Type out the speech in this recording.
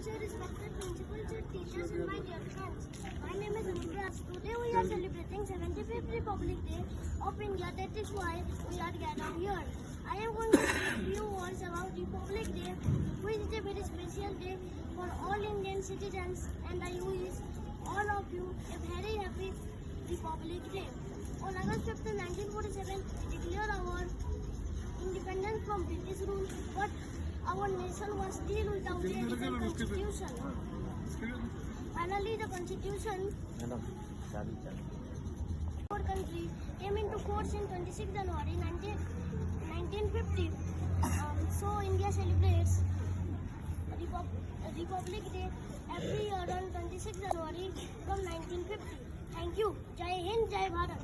Sir, respected principal, sir, teachers, and my dear friends. My name is Anurag. Today we are celebrating 75th Republic Day of India. That is why we are gathered here. I am going to speak few words about Republic Day, which is a very special day for all Indian citizens, and I wish all of you a very happy Republic Day. On August 5, 1947, we declared our independence from British rule, but our nation was still without a written constitution. Finally, the constitution our country came into force in 26 January 1950. So India celebrates Republic Day every year on 26 January from 1950. Thank you. Jai Hind, Jai Bharat.